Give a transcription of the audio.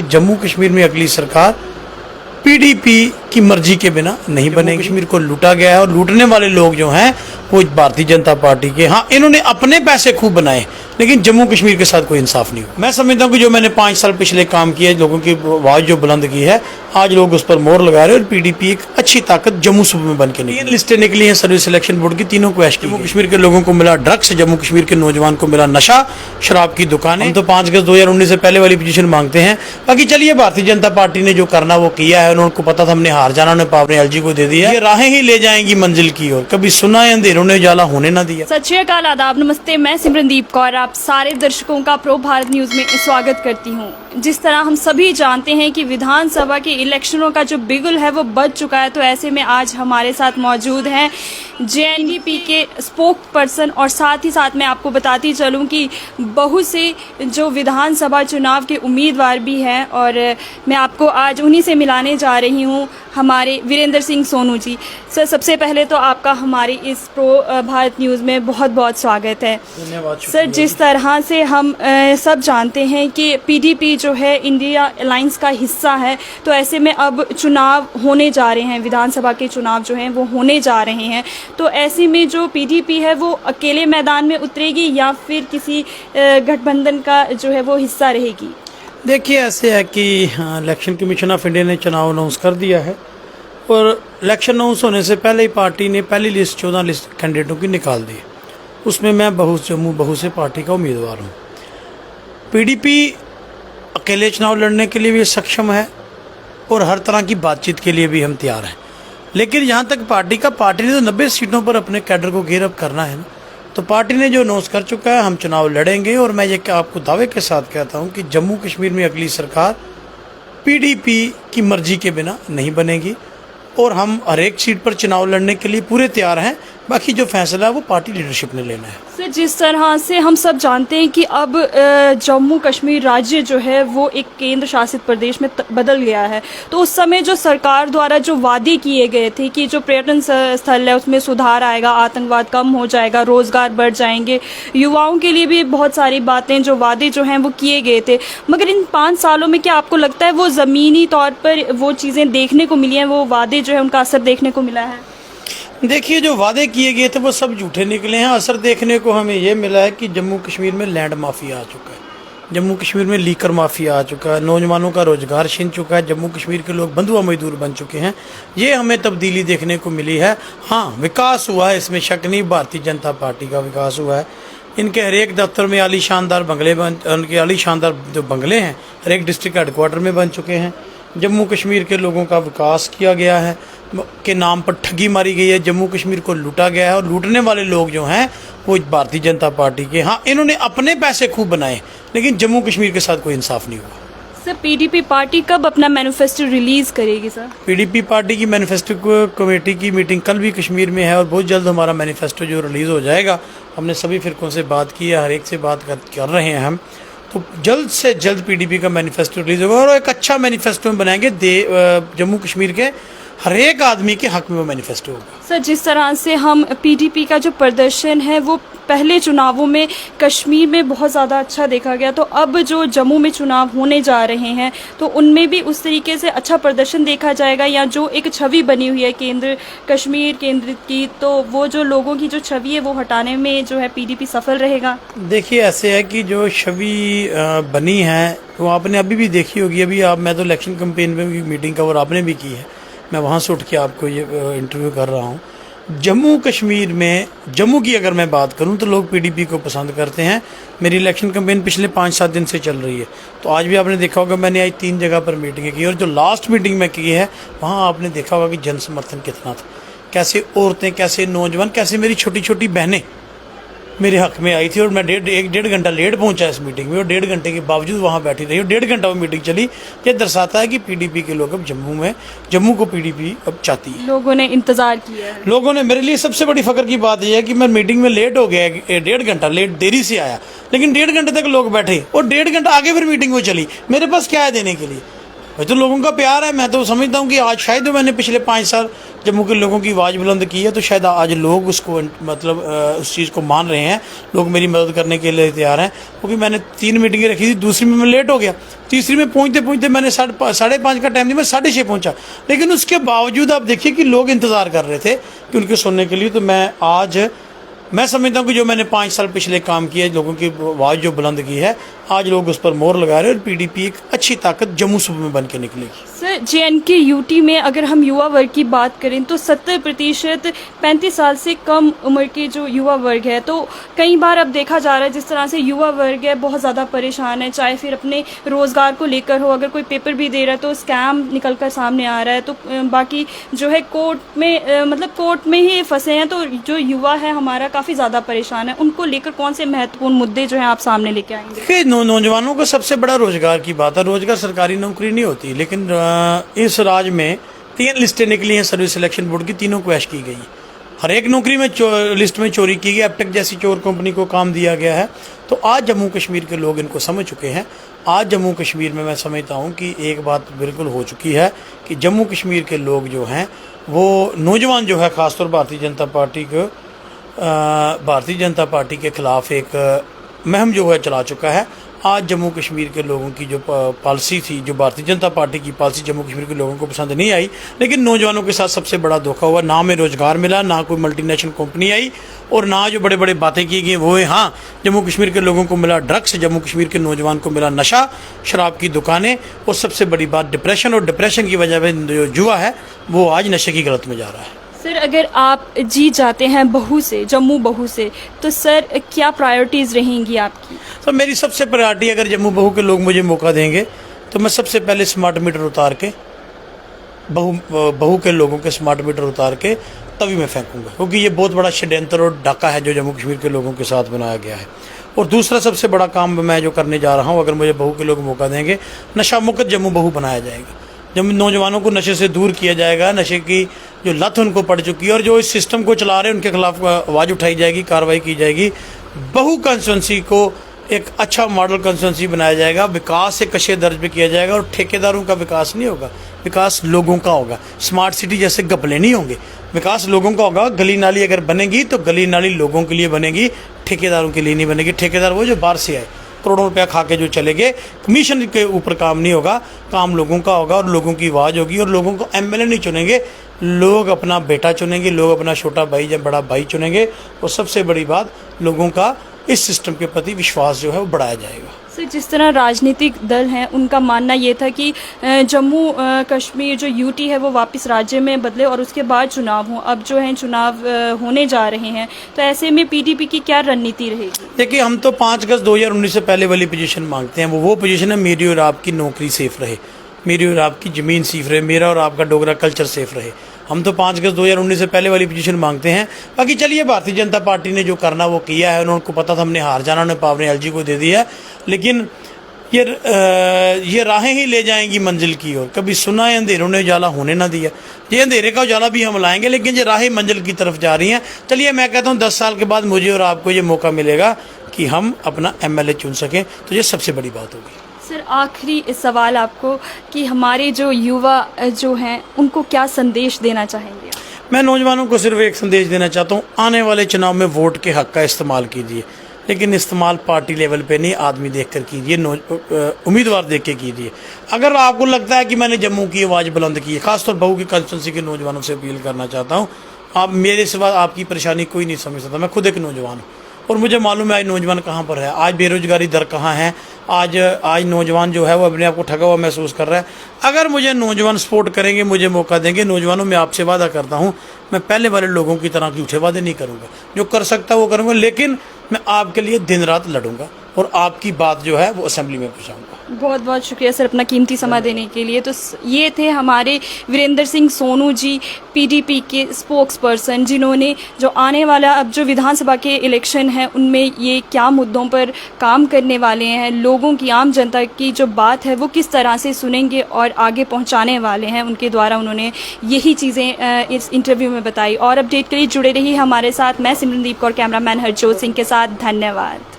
जम्मू कश्मीर में अगली सरकार पीडीपी की मर्जी के बिना नहीं बनेगी। कश्मीर को लूटा गया है और लूटने वाले लोग जो हैं वो भारतीय जनता पार्टी के। हाँ, इन्होंने अपने पैसे खूब बनाए लेकिन जम्मू कश्मीर के साथ कोई इंसाफ नहीं हुआ। मैं समझता हूँ कि जो मैंने 5 साल पिछले काम किया, लोगों की आवाज जो बुलंद की है, आज लोग उस पर मोहर लगा रहे हैं और पीडीपी एक अच्छी ताकत जम्मू सूबे में बन के निकली। 3 लिस्टें निकली हैं सर्विस सिलेक्शन बोर्ड की, तीनों को ऐश। जम्मू कश्मीर के लोगों को मिला ड्रग्स, जम्मू कश्मीर के नौजवान को मिला नशा, शराब की दुकानें। हम तो 5 अगस्त 2019 से पहले वाली पोजीशन मांगते हैं। बाकी चलिए, भारतीय जनता पार्टी ने जो करना वो किया है। उनको पता था हमने हार जाना, उन्होंने पावर एलजी को दे दिया। ये राहें ही ले जाएंगी मंजिल की ओर, कभी सुना है अंधेरों ने उजाला होने ना दिया। सत श्री अकाल, आदाब, नमस्ते। मैं सिमरनदीप कौर आप सारे दर्शकों का प्रो भारत न्यूज में स्वागत करती हूं। जिस तरह हम सभी जानते हैं कि विधानसभा के इलेक्शनों का जो बिगुल है वो बज चुका है, तो ऐसे में आज हमारे साथ मौजूद हैं जेएनडीपी के स्पोक पर्सन, और साथ ही साथ मैं आपको बताती चलूं कि बहुत से जो विधानसभा चुनाव के उम्मीदवार भी हैं, और मैं आपको आज उन्हीं से मिलाने जा रही हूं, हमारे वीरेंद्र सिंह सोनू जी। सर, सबसे पहले तो आपका हमारे इस प्रो भारत न्यूज़ में बहुत बहुत स्वागत है। धन्यवाद सर, जिस तरह से हम सब जानते हैं कि पीडीपी जो है इंडिया अलायंस का हिस्सा है, तो ऐसे में अब चुनाव होने जा रहे हैं, विधानसभा के चुनाव जो हैं वो होने जा रहे हैं, तो ऐसे में जो पीडीपी है वो अकेले मैदान में उतरेगी या फिर किसी गठबंधन का जो है वो हिस्सा रहेगी? देखिए, ऐसे है कि इलेक्शन कमीशन ऑफ इंडिया ने चुनाव अनाउंस कर दिया है और इलेक्शन अनाउंस होने से पहले ही पार्टी ने पहली लिस्ट 14 लिस्ट कैंडिडेटों की निकाल दी। उसमें मैं जम्मू बहू से पार्टी का उम्मीदवार हूँ। पीडीपी अकेले चुनाव लड़ने के लिए भी सक्षम है और हर तरह की बातचीत के लिए भी हम तैयार हैं। लेकिन यहाँ तक पार्टी ने तो 90 सीटों पर अपने कैडर को घेर अप करना है ना, तो पार्टी ने जो अनाउंस कर चुका है, हम चुनाव लड़ेंगे। और मैं ये आपको दावे के साथ कहता हूँ कि जम्मू कश्मीर में अगली सरकार पीडीपी की मर्जी के बिना नहीं बनेगी और हम हर एक सीट पर चुनाव लड़ने के लिए पूरे तैयार हैं। बाकी जो फैसला है वो पार्टी लीडरशिप ने लेना है। सर, जिस तरह से हम सब जानते हैं कि अब जम्मू कश्मीर राज्य जो है वो एक केंद्र शासित प्रदेश में बदल गया है, तो उस समय जो सरकार द्वारा जो वादे किए गए थे कि जो पर्यटन स्थल है उसमें सुधार आएगा, आतंकवाद कम हो जाएगा, रोजगार बढ़ जाएंगे, युवाओं के लिए भी बहुत सारी बातें, जो वादे जो हैं वो किए गए थे, मगर इन 5 सालों में क्या आपको लगता है वो ज़मीनी तौर पर वो चीज़ें देखने को मिली हैं, वो वादे जो है उनका असर देखने को मिला है? देखिए, जो वादे किए गए थे वो सब झूठे निकले हैं। असर देखने को हमें ये मिला है कि जम्मू कश्मीर में लैंड माफिया आ चुका है, जम्मू कश्मीर में लीकर माफिया आ चुका है, नौजवानों का रोजगार छिन चुका है, जम्मू कश्मीर के लोग बंधुआ मजदूर बन चुके हैं। ये हमें तब्दीली देखने को मिली है। हाँ, विकास हुआ है, इसमें शक नहीं, भारतीय जनता पार्टी का विकास हुआ है। इनके हर एक दफ्तर में आली शानदार बंगले उनके आली शानदार जो बंगले हैं हर एक डिस्ट्रिक्ट हेडक्वार्टर में बन चुके हैं। जम्मू कश्मीर के लोगों का विकास किया गया है, के नाम पर ठगी मारी गई है, जम्मू कश्मीर को लूटा गया है और लूटने वाले लोग जो हैं वो भारतीय जनता पार्टी के। हाँ, इन्होंने अपने पैसे खूब बनाए लेकिन जम्मू कश्मीर के साथ कोई इंसाफ नहीं हुआ। सर, पीडीपी पार्टी कब अपना मैनिफेस्टो रिलीज करेगी? सर, पीडीपी पार्टी की मैनिफेस्टो कमेटी की मीटिंग कल भी कश्मीर में है और बहुत जल्द हमारा मैनिफेस्टो जो रिलीज़ हो जाएगा। हमने सभी फिरकों से बात की है, हर एक से बात कर रहे हैं हम, तो जल्द से जल्द पीडीपी का मैनिफेस्टो रिलीज होगा और एक अच्छा मैनिफेस्टो बनाएंगे। जम्मू कश्मीर के हर एक आदमी के हक में वो मैनिफेस्टो होगा। सर, जिस तरह से हम पीडीपी का जो प्रदर्शन है वो पहले चुनावों में कश्मीर में बहुत ज़्यादा अच्छा देखा गया, तो अब जो जम्मू में चुनाव होने जा रहे हैं तो उनमें भी उस तरीके से अच्छा प्रदर्शन देखा जाएगा, या जो एक छवि बनी हुई है केंद्र कश्मीर केंद्रित की, तो वो जो लोगों की जो छवि है वो हटाने में जो है पीडीपी सफल रहेगा? देखिए, ऐसे है कि जो छवि बनी है वो आपने अभी भी देखी होगी। अभी मैं तो इलेक्शन कैंपेन में भी मीटिंग कवर आपने भी की है, मैं वहाँ से उठ के आपको ये इंटरव्यू कर रहा हूँ। जम्मू कश्मीर में, जम्मू की अगर मैं बात करूं तो लोग पीडीपी को पसंद करते हैं। मेरी इलेक्शन कैंपेन पिछले 5-7 दिन से चल रही है, तो आज भी आपने देखा होगा मैंने आज 3 जगह पर मीटिंगें की और जो लास्ट मीटिंग में की है वहाँ आपने देखा होगा कि जन समर्थन कितना था, कैसे औरतें, कैसे नौजवान, कैसे मेरी छोटी छोटी बहनें मेरे हक में आई थी। और मैं 1.5 घंटा लेट पहुंचा इस मीटिंग में और 1.5 घंटे के बावजूद वहां बैठी रही और 1.5 घंटा वो मीटिंग चली। ये दर्शाता है कि पीडीपी के लोग अब जम्मू को पीडीपी अब चाहती है। लोगों ने इंतजार किया है। लोगों ने, मेरे लिए सबसे बड़ी फख्र की बात यह है कि मैं मीटिंग में लेट हो गया, 1.5 घंटा लेट देरी से आया, लेकिन 1.5 घंटे तक लोग बैठे और 1.5 घंटा आगे फिर मीटिंग वो चली। मेरे पास क्या है देने के लिए? वही तो लोगों का प्यार है। मैं तो समझता हूँ कि आज शायद जो मैंने पिछले 5 साल जम्मू के लोगों की आवाज़ बुलंद की है, तो शायद आज लोग उसको मतलब उस चीज़ को मान रहे हैं, लोग मेरी मदद करने के लिए तैयार हैं। क्योंकि मैंने 3 मीटिंगें रखी थी, दूसरी में मैं लेट हो गया, तीसरी में पहुँचते पहुँचते मैंने 5:30 का टाइम दिया, मैं 6:30 पहुँचा। लेकिन उसके बावजूद आप देखिए कि लोग इंतज़ार कर रहे थे कि उनके सुनने के लिए। तो मैं समझता हूँ कि जो मैंने 5 साल पिछले काम किए, लोगों की आवाज़ जो बुलंद की है, आज लोग उस पर मोहर लगा रहे हैं और पीडीपी एक अच्छी ताकत जम्मू सूबे में बन के निकलेगी। सर, JNK यूटी में अगर हम युवा वर्ग की बात करें तो 70% 35 साल से कम उम्र के जो युवा वर्ग है, तो कई बार अब देखा जा रहा है जिस तरह से युवा वर्ग है बहुत ज़्यादा परेशान है, चाहे फिर अपने रोज़गार को लेकर हो, अगर कोई पेपर भी दे रहा है तो स्कैम निकल कर सामने आ रहा है, तो बाकी जो है कोर्ट में मतलब कोर्ट में ही फंसे हैं। तो जो युवा है हमारा काफ़ी ज़्यादा परेशान है, उनको लेकर कौन से महत्वपूर्ण मुद्दे जो हैं आप सामने लेके आएंगे? नौजवानों का सबसे बड़ा रोजगार की बात है। रोजगार सरकारी नौकरी नहीं होती, लेकिन इस राज्य में 3 लिस्टें निकली हैं सर्विस सिलेक्शन बोर्ड की, तीनों को ऐश की गई। हर एक नौकरी में लिस्ट में चोरी की गई। एपटेक जैसी चोर कंपनी को काम दिया गया है। तो आज जम्मू कश्मीर के लोग इनको समझ चुके हैं। आज जम्मू कश्मीर में मैं समझता हूँ कि एक बात बिल्कुल हो चुकी है कि जम्मू कश्मीर के लोग जो हैं, वो नौजवान जो है, ख़ासतौर भारतीय जनता पार्टी के ख़िलाफ़ एक मुहिम जो है चला चुका है। आज जम्मू कश्मीर के लोगों की जो पॉलिसी थी, जो भारतीय जनता पार्टी की पॉलिसी जम्मू कश्मीर के लोगों को पसंद नहीं आई, लेकिन नौजवानों के साथ सबसे बड़ा धोखा हुआ। ना में रोज़गार मिला, ना कोई मल्टीनेशनल कंपनी आई, और ना जो बड़े बड़े बातें की गई वो है। हाँ, जम्मू कश्मीर के लोगों को मिला ड्रग्स, जम्मू कश्मीर के नौजवान को मिला नशा, शराब की दुकानें, और सबसे बड़ी बात डिप्रेशन। और डिप्रेशन की वजह से जो युवा है वो आज नशे की गलत में जा रहा है। सर, अगर आप जीत जाते हैं बहू से, जम्मू बहू से, तो सर क्या प्रायोरिटीज़ रहेंगी आपकी? तो मेरी सबसे प्रायोरिटी, अगर जम्मू बहू के लोग मुझे मौका देंगे तो मैं सबसे पहले स्मार्ट मीटर उतार के बहू के लोगों के स्मार्ट मीटर उतार के तभी मैं फेंकूंगा, क्योंकि ये बहुत बड़ा षड्यंत्र और डाका है जो जम्मू कश्मीर के लोगों के साथ बनाया गया है। और दूसरा सबसे बड़ा काम मैं जो करने जा रहा हूँ, अगर मुझे बहू के लोग मौका देंगे, नशा मुक्त जम्मू बहू बनाया जाएगा। जब नौजवानों को नशे से दूर किया जाएगा, नशे की जो लत उनको पड़ चुकी है और जो इस सिस्टम को चला रहे हैं उनके खिलाफ आवाज़ उठाई जाएगी, कार्रवाई की जाएगी। बहू कंस्टिट्यूंसी को एक अच्छा मॉडल कंस्टिट्यूंसी बनाया जाएगा, विकास एक अच्छे दर्ज पे किया जाएगा। और ठेकेदारों का विकास नहीं होगा, विकास लोगों का होगा। स्मार्ट सिटी जैसे घपले नहीं होंगे, विकास लोगों का होगा। गली नाली अगर बनेगी तो गली नाली लोगों के लिए बनेगी, ठेकेदारों के लिए नहीं बनेगी। ठेकेदार वो जो बाहर से आए, करोड़ों रुपया खा के जो चले गए, कमीशन के ऊपर काम नहीं होगा, काम लोगों का होगा और लोगों की आवाज़ होगी। और लोगों को एमएलए नहीं चुनेंगे, लोग अपना बेटा चुनेंगे, लोग अपना छोटा भाई या बड़ा भाई चुनेंगे। और सबसे बड़ी बात, लोगों का इस सिस्टम के प्रति विश्वास जो है वो बढ़ाया जाएगा। सर, जिस तरह राजनीतिक दल हैं उनका मानना ये था कि जम्मू कश्मीर जो यूटी है वो वापस राज्य में बदले और उसके बाद चुनाव हो। अब जो है चुनाव होने जा रहे हैं, तो ऐसे में पीडीपी की क्या रणनीति रहेगी? देखिए, हम तो 5 अगस्त 2019 से पहले वाली पोजीशन मांगते हैं। वो पोजीशन है मेरी और आपकी नौकरी सेफ रहे, मेरी और आपकी ज़मीन सेफ रहे, मेरा और आपका डोगरा कल्चर सेफ रहे। हम तो 5 अगस्त 2019 से पहले वाली पोजीशन मांगते हैं। बाकी चलिए, भारतीय जनता पार्टी ने जो करना वो किया है, उनको पता था हमने हार जाना, उन्होंने पावनी एलजी को दे दिया। लेकिन ये राहें ही ले जाएंगी मंजिल की ओर। कभी सुना है अंधेरों ने उजाला होने ना दिया, ये अंधेरे का उजाला भी हम लाएंगे, लेकिन ये राहें मंजिल की तरफ जा रही हैं। चलिए, मैं कहता हूँ 10 साल के बाद मुझे और आपको ये मौका मिलेगा कि हम अपना एमएलए चुन सकें, तो ये सबसे बड़ी बात होगी। सर, आखिरी सवाल आपको कि हमारे जो युवा जो हैं उनको क्या संदेश देना चाहेंगे? मैं नौजवानों को सिर्फ एक संदेश देना चाहता हूँ, आने वाले चुनाव में वोट के हक का इस्तेमाल कीजिए, लेकिन इस्तेमाल पार्टी लेवल पे नहीं, आदमी देखकर कीजिए, उम्मीदवार देख के कीजिए। अगर आपको लगता है कि मैंने जम्मू की आवाज़ बुलंद की है, खासतौर बहू की कंस्टिट्यूंसी के नौजवानों से अपील करना चाहता हूँ, आप मेरे सिवा आपकी परेशानी कोई नहीं समझ सकता। मैं खुद एक नौजवान हूँ और मुझे मालूम है आज नौजवान कहाँ पर है, आज बेरोजगारी दर कहाँ है, आज नौजवान जो है वो अपने आप को ठगा हुआ महसूस कर रहा है। अगर मुझे नौजवान सपोर्ट करेंगे, मुझे मौका देंगे, नौजवानों में आपसे वादा करता हूँ, मैं पहले वाले लोगों की तरह झूठे वादे नहीं करूँगा, जो कर सकता वो करूँगा, लेकिन मैं आपके लिए दिन रात लड़ूंगा और आपकी बात जो है वो असेंबली में पहुँचाऊँगा। बहुत बहुत शुक्रिया सर अपना कीमती समय देने के लिए। तो ये थे हमारे वीरेंद्र सिंह सोनू जी, पीडीपी के स्पोक्स पर्सन, जिन्होंने जो आने वाला अब जो विधानसभा के इलेक्शन है उनमें ये क्या मुद्दों पर काम करने वाले हैं, लोगों की, आम जनता की जो बात है वो किस तरह से सुनेंगे और आगे पहुंचाने वाले हैं, उनके द्वारा उन्होंने यही चीज़ें इस इंटरव्यू में बताई। और अपडेट के लिए जुड़े रहिए हमारे साथ। मैं सिमरनदीप कौर, कैमरामैन हरजोत सिंह के साथ। धन्यवाद।